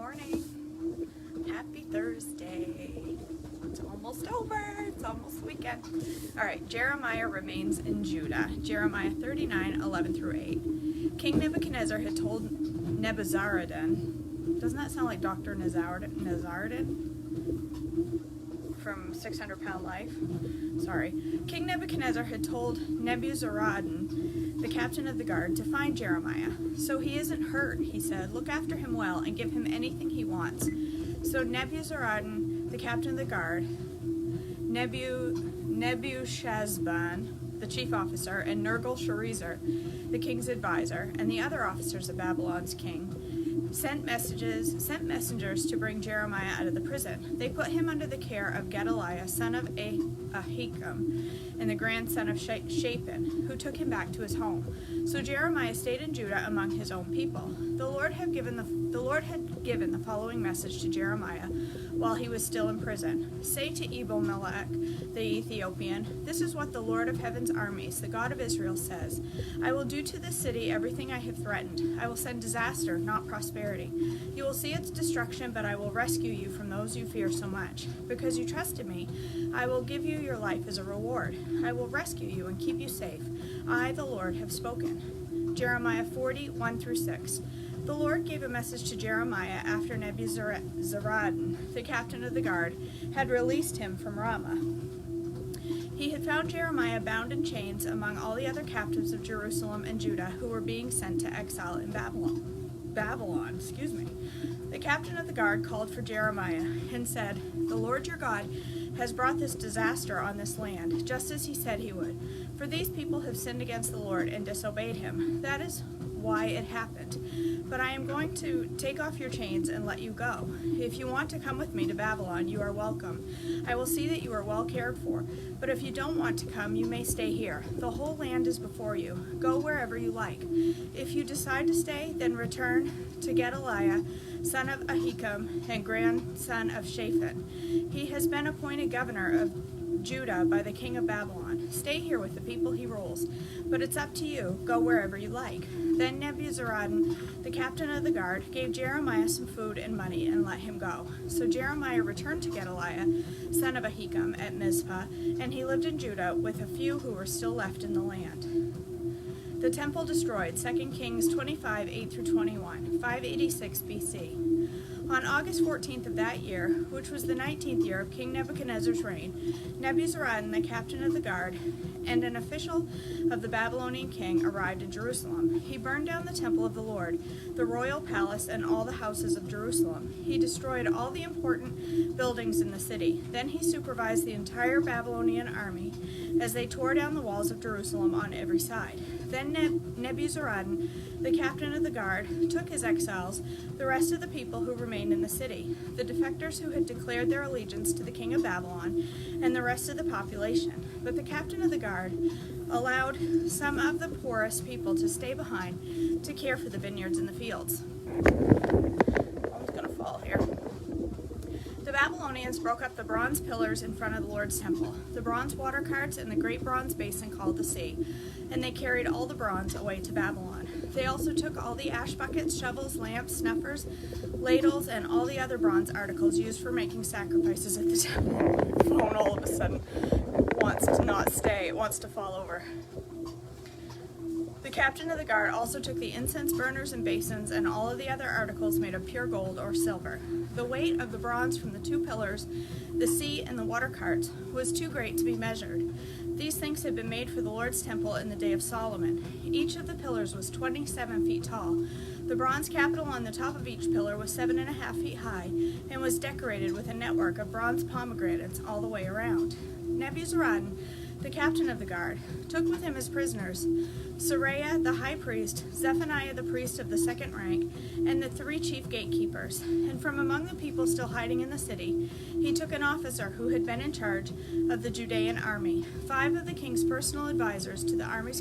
morning. Happy Thursday. It's almost over. It's almost the weekend. All right, Jeremiah remains in Judah. Jeremiah 39:11 through 8. King Nebuchadnezzar had told Nebuzaradan, doesn't that sound like Dr. Nazardin from 600 Pound Life? Sorry. King Nebuchadnezzar had told Nebuzaradan, the captain of the guard, to find Jeremiah. So he isn't hurt, he said. Look after him well and give him anything he wants. So Nebuzaradan, the captain of the guard, Nebuchadnezzar, the chief officer, and Nergal-Sharezer, the king's advisor, and the other officers of Babylon's king, sent messengers to bring Jeremiah out of the prison. They put him under the care of Gedaliah, son of Ahikam, and the grandson of Shaphan, who took him back to his home. So Jeremiah stayed in Judah among his own people. The Lord had given the following message to Jeremiah while he was still in prison. Say to Ebed-Melech, the Ethiopian, this is what the Lord of heaven's armies, the God of Israel, says. I will do to this city everything I have threatened. I will send disaster, not prosperity. You will see its destruction, but I will rescue you from those you fear so much. Because you trusted me, I will give you your life as a reward. I will rescue you and keep you safe. I, the Lord, have spoken. Jeremiah 40:1 through 6. The Lord gave a message to Jeremiah after Nebuzaradan, the captain of the guard, had released him from Ramah. He had found Jeremiah bound in chains among all the other captives of Jerusalem and Judah who were being sent to exile in Babylon. The captain of the guard called for Jeremiah and said, The Lord your God has brought this disaster on this land, just as he said he would. For these people have sinned against the Lord and disobeyed him. That is why it happened. But I am going to take off your chains and let you go. If you want to come with me to Babylon, you are welcome. I will see that you are well cared for. But if you don't want to come, you may stay here. The whole land is before you. Go wherever you like. If you decide to stay, then return to Gedaliah, son of Ahikam and grandson of Shaphan. He has been appointed governor of Judah by the king of Babylon. Stay here with the people he rules, but it's up to you. Go wherever you like. Then Nebuzaradan, the captain of the guard, gave Jeremiah some food and money and let him go. So Jeremiah returned to Gedaliah, son of Ahikam, at Mizpah, and he lived in Judah with a few who were still left in the land. The temple destroyed, 2 Kings 25:8 through 21, 586 BC. On August 14th of that year, which was the 19th year of King Nebuchadnezzar's reign, Nebuzaradan, the captain of the guard, and an official of the Babylonian king arrived in Jerusalem. He burned down the temple of the Lord, the royal palace, and all the houses of Jerusalem. He destroyed all the important buildings in the city. Then he supervised the entire Babylonian army as they tore down the walls of Jerusalem on every side. Then Nebuzaradan, the captain of the guard, took his exiles, the rest of the people who remained in the city, the defectors who had declared their allegiance to the king of Babylon, and the rest of the population. But the captain of the guard allowed some of the poorest people to stay behind to care for the vineyards and the fields. I'm going to fall here. The Babylonians broke up the bronze pillars in front of the Lord's temple, the bronze water carts, and the great bronze basin called the sea, and they carried all the bronze away to Babylon. They also took all the ash buckets, shovels, lamps, snuffers, ladles, and all the other bronze articles used for making sacrifices at the temple. My phone all of a sudden wants to not stay. It wants to fall over. The captain of the guard also took the incense burners and basins and all of the other articles made of pure gold or silver. The weight of the bronze from the two pillars, the sea, and the water carts was too great to be measured. These things had been made for the Lord's temple in the day of Solomon. Each of the pillars was 27 feet tall. The bronze capital on the top of each pillar was 7.5 feet high and was decorated with a network of bronze pomegranates all the way around. Nebuzaradan, the captain of the guard, took with him as prisoners Seraiah the high priest, Zephaniah the priest of the second rank, and the 3 chief gatekeepers. And from among the people still hiding in the city, he took an officer who had been in charge of the Judean army, 5 of the king's personal advisors to the army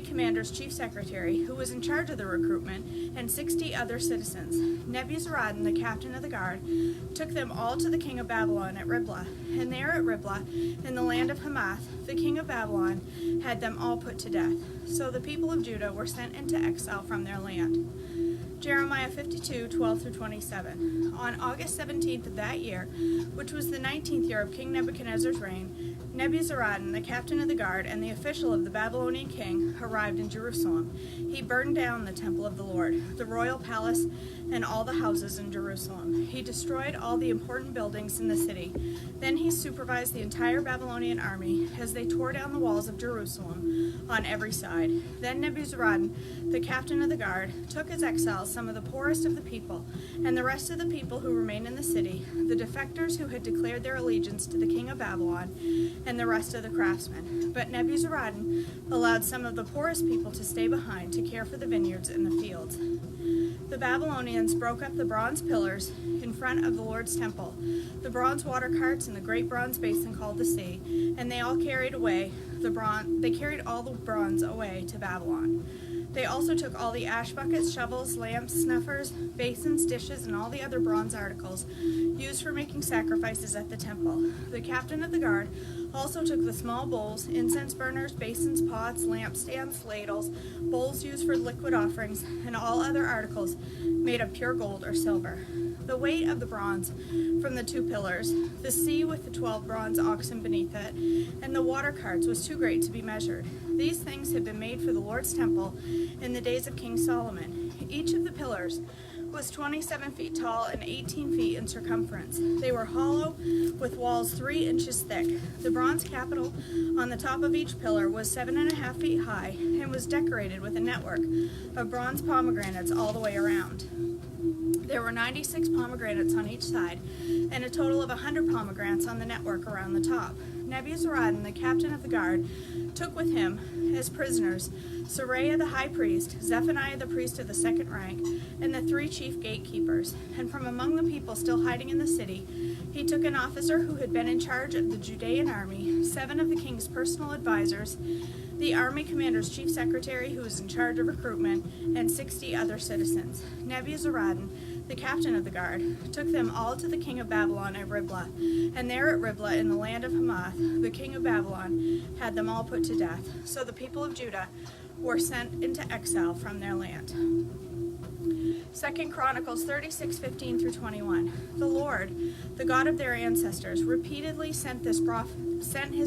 commander's chief secretary, who was in charge of the recruitment, and 60 other citizens. Nebuzaradan, the captain of the guard, took them all to the king of Babylon at Riblah. And there at Riblah, in the land of Hamath, the king of Babylon had them all put to death. So the people of Judah were sent into exile from their land. Jeremiah 52:12-27. On August 17th of that year, which was the 19th year of King Nebuchadnezzar's reign, Nebuzaradan, the captain of the guard and the official of the Babylonian king, arrived in Jerusalem. He burned down the temple of the Lord, the royal palace, and all the houses in Jerusalem. He destroyed all the important buildings in the city. Then he supervised the entire Babylonian army as they tore down the walls of Jerusalem on every side. Then Nebuzaradan, the captain of the guard, took as exiles some of the poorest of the people, and the rest of the people who remained in the city, the defectors who had declared their allegiance to the king of Babylon, and the rest of the craftsmen. But Nebuzaradan allowed some of the poorest people to stay behind to care for the vineyards and the fields. The Babylonians broke up the bronze pillars in front of the Lord's temple, the bronze water carts and the great bronze basin called the sea, and they carried all the bronze away to Babylon. They also took all the ash buckets, shovels, lamps, snuffers, basins, dishes, and all the other bronze articles used for making sacrifices at the temple. The captain of the guard also took the small bowls, incense burners, basins, pots, lampstands, ladles, bowls used for liquid offerings, and all other articles made of pure gold or silver. The weight of the bronze from the 2 pillars, the sea with the 12 bronze oxen beneath it, and the water carts was too great to be measured. These things had been made for the Lord's temple in the days of King Solomon. Each of the pillars was 27 feet tall and 18 feet in circumference. They were hollow with walls 3 inches thick. The bronze capital on the top of each pillar was 7.5 feet high and was decorated with a network of bronze pomegranates all the way around. There were 96 pomegranates on each side, and a total of 100 pomegranates on the network around the top. Nebuzaradan, the captain of the guard, took with him as prisoners Seraiah the high priest, Zephaniah the priest of the 2nd rank, and the 3 chief gatekeepers. And from among the people still hiding in the city, he took an officer who had been in charge of the Judean army, 7 of the king's personal advisors, the army commander's chief secretary who was in charge of recruitment, and 60 other citizens. Nebuzaradan, the captain of the guard, took them all to the king of Babylon at Riblah, and there at Riblah in the land of Hamath, the king of Babylon had them all put to death. So the people of Judah were sent into exile from their land. 2 Chronicles 36:15-21. The Lord, the God of their ancestors, repeatedly sent his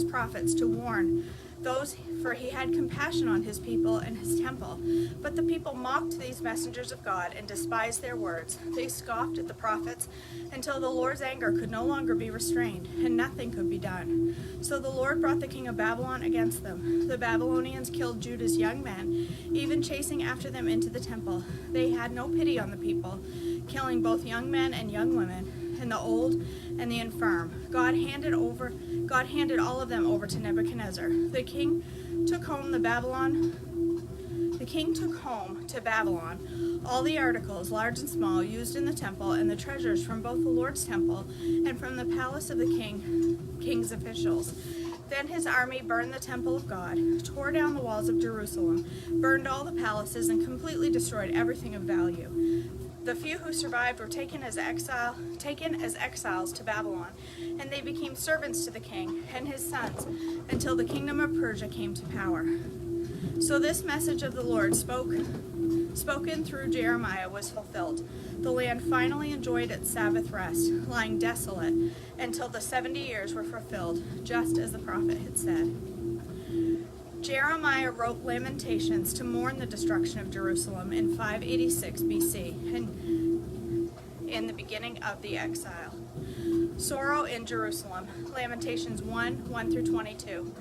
prophets to warn those, for he had compassion on his people and his temple. But the people mocked these messengers of God and despised their words. They scoffed at the prophets until the Lord's anger could no longer be restrained, and nothing could be done. So the Lord brought the king of Babylon against them. The Babylonians killed Judah's young men, even chasing after them into the temple. They had no pity on the people, killing both young men and young women, and the old and the infirm. God handed all of them over to Nebuchadnezzar. The king took home to Babylon all the articles, large and small, used in the temple, and the treasures from both the Lord's temple and from the palace of the king's officials. Then his army burned the temple of God, tore down the walls of Jerusalem, burned all the palaces, and completely destroyed everything of value. The few who survived were taken as exiles to Babylon, and they became servants to the king and his sons until the kingdom of Persia came to power. So this message of the Lord spoken through Jeremiah was fulfilled. The land finally enjoyed its Sabbath rest, lying desolate until the 70 years were fulfilled, just as the prophet had said. Jeremiah wrote Lamentations to mourn the destruction of Jerusalem in 586 BC, and in the beginning of the exile. Sorrow in Jerusalem, Lamentations 1:1-22.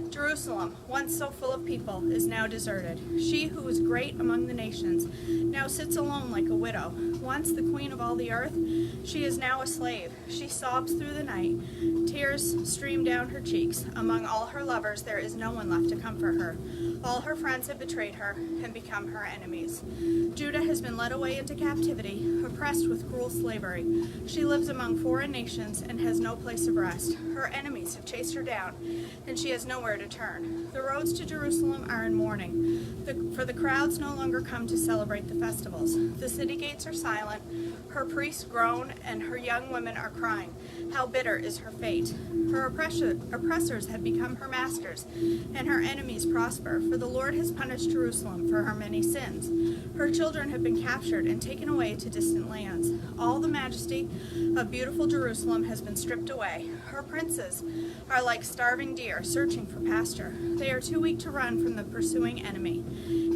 Jerusalem, once so full of people, is now deserted. She who was great among the nations now sits alone like a widow. Once the queen of all the earth, she is now a slave. She sobs through the night. Tears stream down her cheeks. Among all her lovers, there is no one left to comfort her. All her friends have betrayed her and become her enemies. Judah has been led away into captivity, oppressed with cruel slavery. She lives among foreign nations and has no place of rest. Her enemies have chased her down, and she has nowhere to turn. The roads to Jerusalem are in mourning, for the crowds no longer come to celebrate the festivals. The city gates are silent, her priests groan, and her young women are crying. How bitter is her fate. Her oppressors have become her masters, and her enemies prosper, for the Lord has punished Jerusalem for her many sins. Her children have been captured and taken away to distant lands. All the majesty of beautiful Jerusalem has been stripped away. Her princes are like starving deer searching for pasture. They are too weak to run from the pursuing enemy.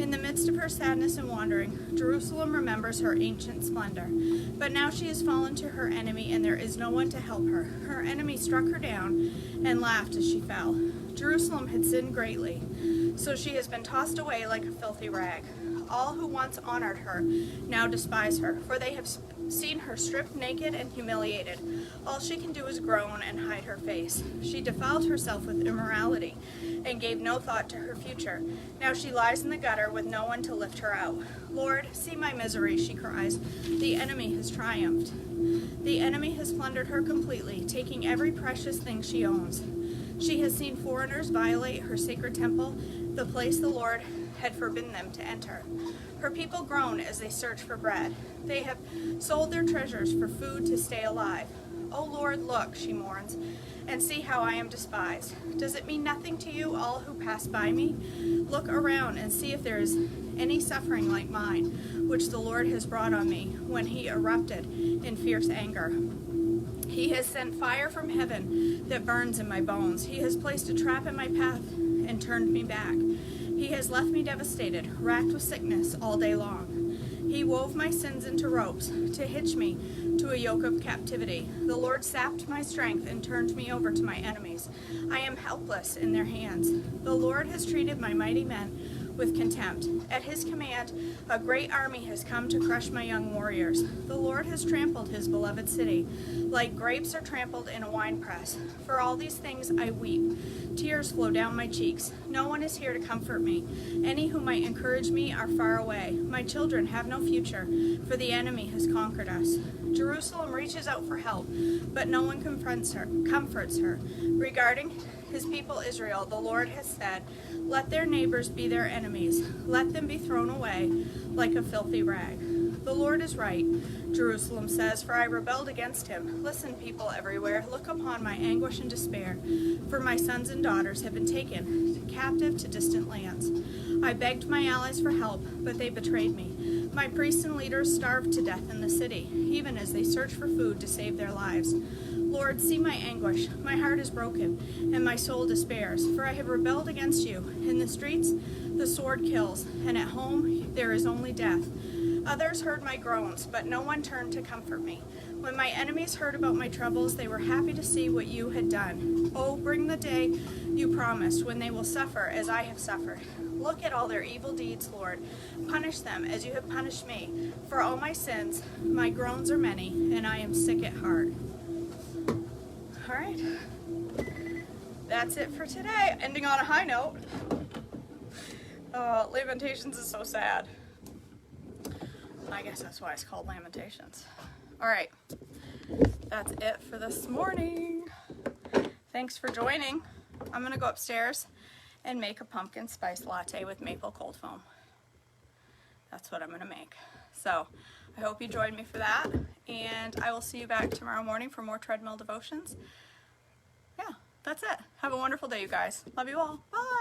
In the midst of her sadness and wandering, Jerusalem remembers her ancient splendor. But now she has fallen to her enemy, and there is no one to help her. Her enemy struck her down and laughed as she fell. Jerusalem had sinned greatly, so she has been tossed away like a filthy rag. All who once honored her now despise her, for they have seen her stripped naked and humiliated. All she can do is groan and hide her face. She defiled herself with immorality and gave no thought to her future. Now she lies in the gutter with no one to lift her out. Lord, see my misery, she cries. The enemy has triumphed. The enemy has plundered her completely, taking every precious thing she owns. She has seen foreigners violate her sacred temple, the place the Lord had forbidden them to enter. Her people groan as they search for bread. They have sold their treasures for food to stay alive. O Lord, look, she mourns, and see how I am despised. Does it mean nothing to you, all who pass by me? Look around and see if there is any suffering like mine, which the Lord has brought on me when he erupted in fierce anger. He has sent fire from heaven that burns in my bones. He has placed a trap in my path and turned me back. He has left me devastated, racked with sickness all day long. He wove my sins into ropes to hitch me to a yoke of captivity. The Lord sapped my strength and turned me over to my enemies. I am helpless in their hands. The Lord has treated my mighty men with contempt. At his command, a great army has come to crush my young warriors. The Lord has trampled his beloved city, like grapes are trampled in a winepress. For all these things I weep. Tears flow down my cheeks. No one is here to comfort me. Any who might encourage me are far away. My children have no future, for the enemy has conquered us. Jerusalem reaches out for help, but no one comforts her. Regarding his people Israel, the Lord has said, let their neighbors be their enemies. Let them be thrown away like a filthy rag. The Lord is right, Jerusalem says, for I rebelled against him. Listen, people everywhere, look upon my anguish and despair, for my sons and daughters have been taken captive to distant lands. I begged my allies for help, but they betrayed me. My priests and leaders starved to death in the city, even as they search for food to save their lives. Lord, see my anguish. My heart is broken, and my soul despairs, for I have rebelled against you. In the streets, the sword kills, and at home there is only death. Others heard my groans, but no one turned to comfort me. When my enemies heard about my troubles, they were happy to see what you had done. Oh, bring the day you promised, when they will suffer as I have suffered. Look at all their evil deeds, Lord. Punish them as you have punished me. For all my sins, my groans are many, and I am sick at heart. All right, that's it for today. Ending on a high note. Lamentations is so sad. I guess that's why it's called Lamentations. All right, that's it for this morning. Thanks for joining. I'm gonna go upstairs and make a pumpkin spice latte with maple cold foam. That's what I'm gonna make. So I hope you join me for that, and I will see you back tomorrow morning for more Treadmill Devotions. Yeah, that's it. Have a wonderful day, you guys. Love you all. Bye.